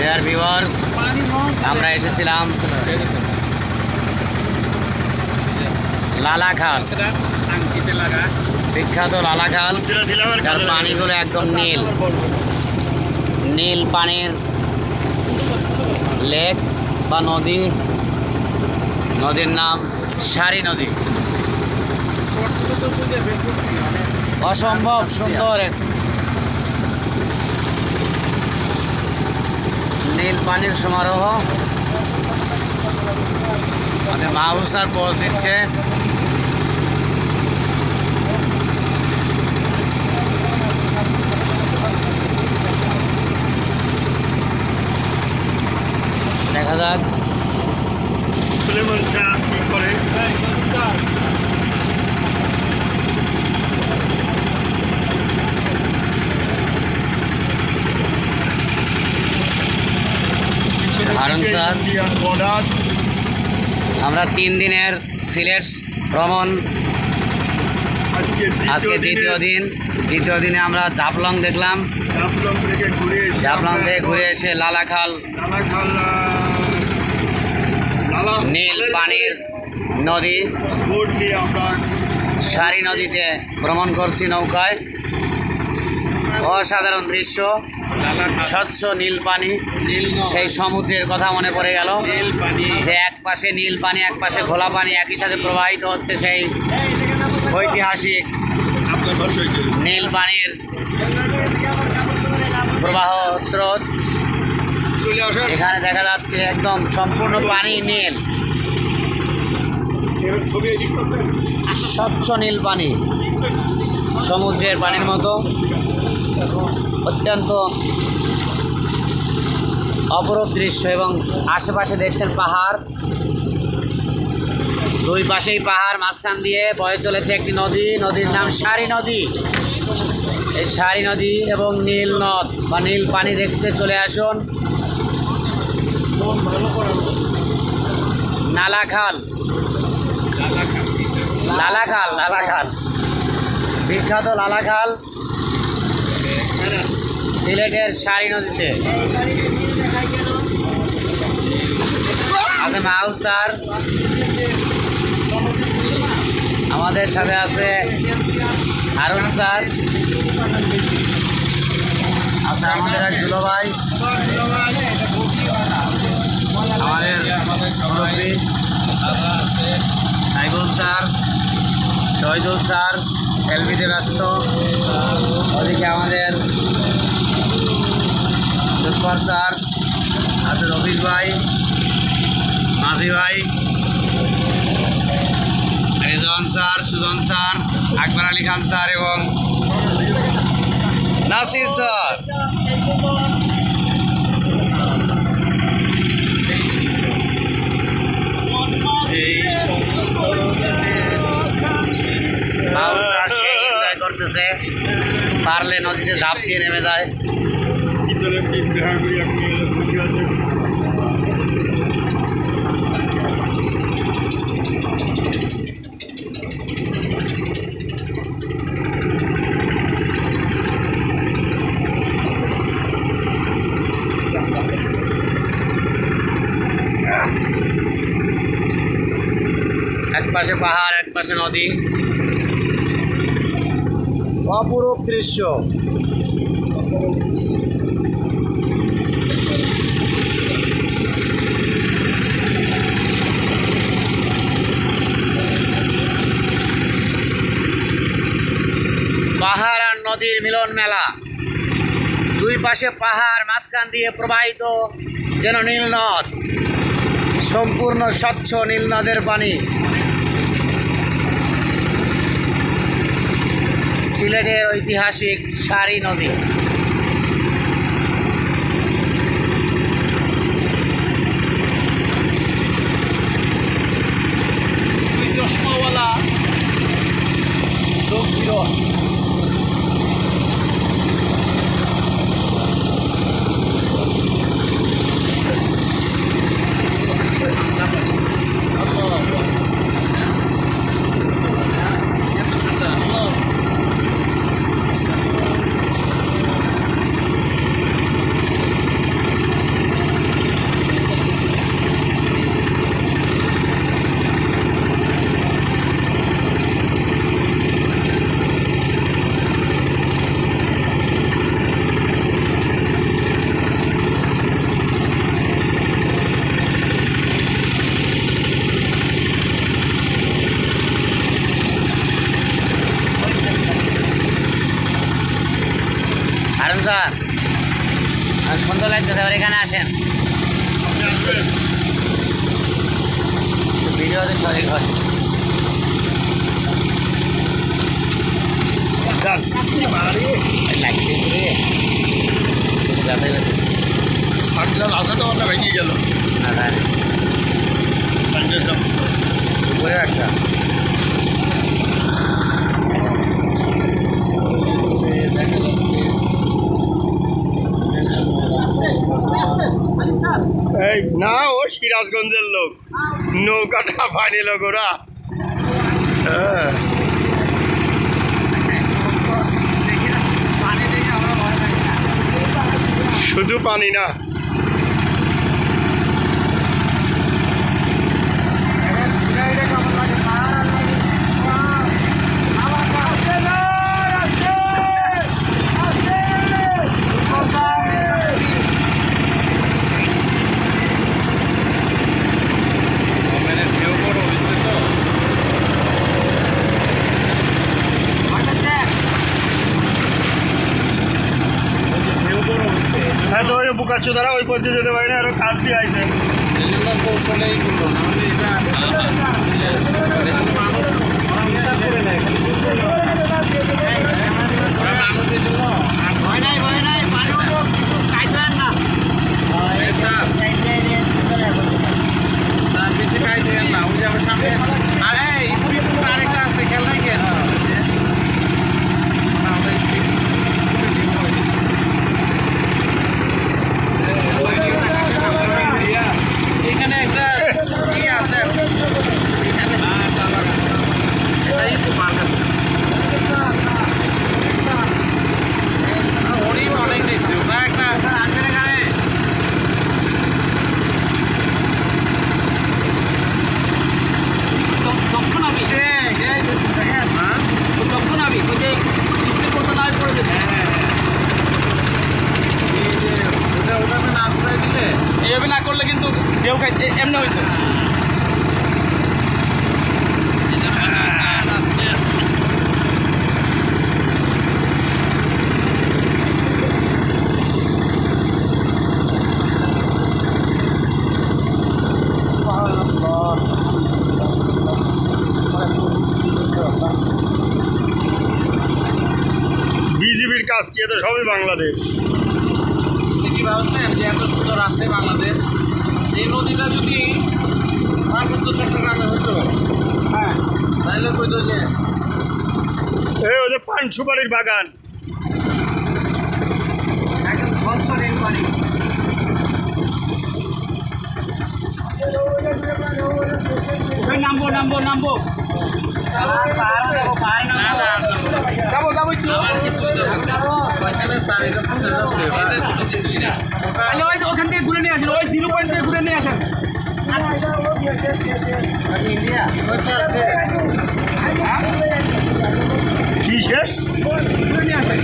Dear viewers, আমরা এসেছিলাম লালাখাল, বিখ্যাত লালাখাল, যার পানিগুলো একদম নীল নীল পানির লেক বা নদী। নদীর নাম সারি নদী। অসম্ভব সুন্দর এক নীল পানির সমারোহ। আমাদের মাহবুসার পোজ দিচ্ছে। দেখা যাক হারুন স্যার। আমরা 3 দিনের সিলেট ভ্রমণ, আজকে দ্বিতীয় দিনে আমরা জাফলং দেখলাম। জাফলং থেকে ঘুরে এসে লালাখাল নীল পানির নদী সারি নদীতে ভ্রমণ করছি নৌকায়। অসাধারণ দৃশ্য, স্বচ্ছ নীল পানি। সেই সমুদ্রের কথা মনে পড়ে গেল যে এক পাশে নীল পানি, এক পাশে ঘোলা পানি একই সাথে প্রবাহিত হচ্ছে। সেই ঐতিহাসিক নীল পানির প্রবাহ স্রোত এখানে দেখা যাচ্ছে। একদম সম্পূর্ণ পানি নীল, স্বচ্ছ নীল পানি, সমুদ্রের পানির মতো। অত্যন্ত অপরূপ দৃশ্য। এবং আশেপাশে দেখছেন পাহাড়, দুই পাশেই পাহাড়, মাঝখান দিয়ে বয়ে চলেছে একটি নদী। নদীর নাম সারি নদী। এই সারি নদী এবং নীল নদ বা নীল পানি দেখতে চলে আসুন লালাখাল। লালাখাল বিখ্যাত লালাখাল সিলেটের সারি নদীতে। আছে মাহবুব স্যার, আমাদের সাথে আছে হারুন স্যার, আছে আমাদের এক দুলো ভাই, আমাদের মুরব্বী সাইবুল স্যার, শহীদুল স্যার সেলফিতে ব্যস্ত। ওদিকে আমাদের জুফর স্যার, আছে রফিক ভাই, মাঝি ভাই, Rezon sir, Sujan sir, Akbar Ali Khan sir এবং নাসির স্যার। করতেছে, পারলে নদীতে ঝাঁপ দিয়ে নেমে যায়। এক পাশে পাহাড়, এক পাশে নদী, অপরূপ দৃশ্য। পাহাড় আর নদীর মিলন মেলা। দুই পাশে পাহাড়, মাঝখান দিয়ে প্রবাহিত যেন নীল নদ, সম্পূর্ণ স্বচ্ছ নীল নদের পানি। সিলেটের ঐতিহাসিক সারি নদী। চশমাওয়ালা লোক বিরল। হারুন স্যার সুন্দর লাগতেছে, আবার এখানে আসেন, ভিডিওতে সঠিক হয়। আসা তো আমরা ভেঙে গেল উপরে একটা এই না, ও সিরাজগঞ্জের লোক, নৌকাটা পানি লোক ওরা। হ্যাঁ শুধু পানি না, হ্যাঁ তো ওই বুকাচ্ছ দ্বারা ওই পথে যেতে পারি না, আরো কাজ দিয়ে আইছে কৌশলেই করলো, নাহলে এটা মানুষের জন্য বেশি কাজ না, ওই যে আমার সামনে আরে স্পিড আরেকটা আছে, খেয়াল নাই কেন এখানে একটা ইয়ে আছে, এখানে এটাই তো মার্ক আছে, ওরই অনেক দেখছি ওটা একটা এভাবে না করলে কিন্তু কেউ খাইতে এমনি হইতো। বিজিবির কাজ কি, তো সবই বাংলাদেশ। কি ভাবছেন যে এত সুন্দর আছে বাংলাদেশ, এই নদীটা যদি পার্বত্য চট্টগ্রামে হইতো, হ্যাঁ তাহলে কইতো যে এই ওই যে পান সুপারির বাগান, নামবো নামবো নামবো যাবো যাবো ওখান থেকে ঘুরে নিয়ে আসেন, ওই 0 পয়েন্ট থেকে ঘুরে নিয়ে আসেন। কি শেষ ঘুরে নিয়ে আসেন।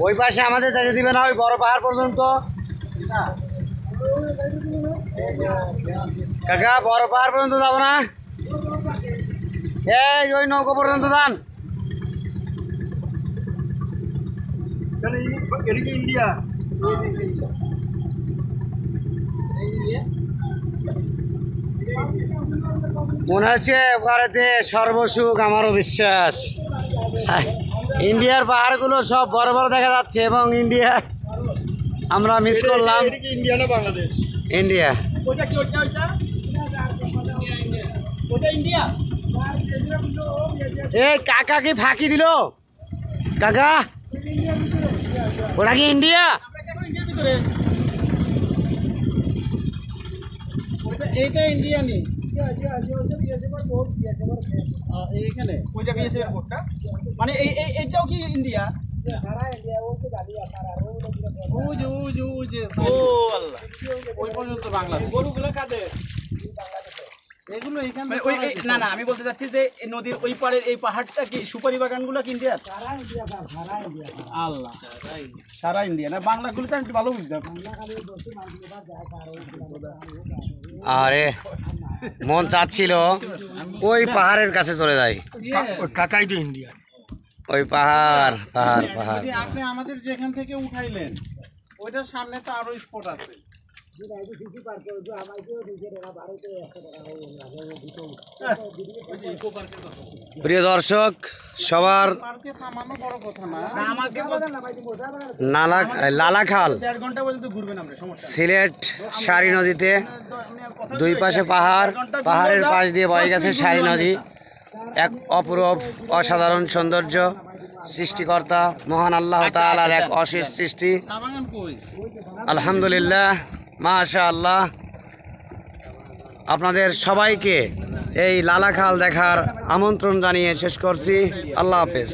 ওই পাশে আমাদের যেতে দিবে না, ওই বড় পাহাড় পর্যন্ত। কাকা বড় পাহাড় পর্যন্ত যাবো না, এই ওই নৌকো পর্যন্ত যান। এদিকে ইন্ডিয়া, মনে হচ্ছে ভারতে সর্বসুখ, আমারও বিশ্বাস। ইন্ডিয়ার পাহাড়গুলো সব বড় বড় দেখা যাচ্ছে, এবং ইন্ডিয়া আমরা মিস করলাম। ইন্ডিয়া না বাংলাদেশ? ইন্ডিয়া। এই কাকা কি ফাঁকি দিল? কাকা ওটা কি ইন্ডিয়া? এইটা ইন্ডিয়া নেই, এইখানে ওই জায়গায় এসে এয়ারপোর্টটা, মানে এইটাও কি ইন্ডিয়া? ও আল্লাহ, ওই পর্যন্ত বাংলাদেশ। গরুগুলো কাদের? এগুলো এখান মানে ওই না না আমি বলতে চাচ্ছি যে এই নদীর ওই পাড়ের এই পাহাড়টা কি সুপারি বাগানগুলো কি ইন্ডিয়ার? আল্লাহ, সারা ইন্ডিয়া না, বাংলাগুলো তো আমি একটু ভালো বুঝতাম। আরে মন চাচ্ছিল ওই পাহাড়ের কাছে চলে যায়, কাকাই তো ইন্ডিয়া। ওই পাহাড় পাহাড় পাহাড়। যদি আপনি আমাদের যেখান থেকে উঠাইলেন ওইটার সামনে তো আরো স্পট আছে। প্রিয় দর্শক, সবার পার্কে থামানো বড় কথা না। আমাকে লালাখাল 1.5 ঘন্টা পর্যন্ত ঘুরবেন আমরা, সমস্যা সিলেট সারি নদীতে দুই পাশে পাহাড়, পাহাড়ের পাশ দিয়ে বয়ে গেছে সারি নদী। এক অপরূপ অসাধারণ সৌন্দর্য, সৃষ্টিকর্তা মহান আল্লাহ তাআলার এক অশেষ সৃষ্টি। চা বাগান কই? আলহামদুলিল্লাহ, মাশাআল্লাহ। আপনাদের সবাইকে এই লালাখাল দেখার আমন্ত্রণ জানিয়ে শেষ করছি। আল্লাহ হাফেজ।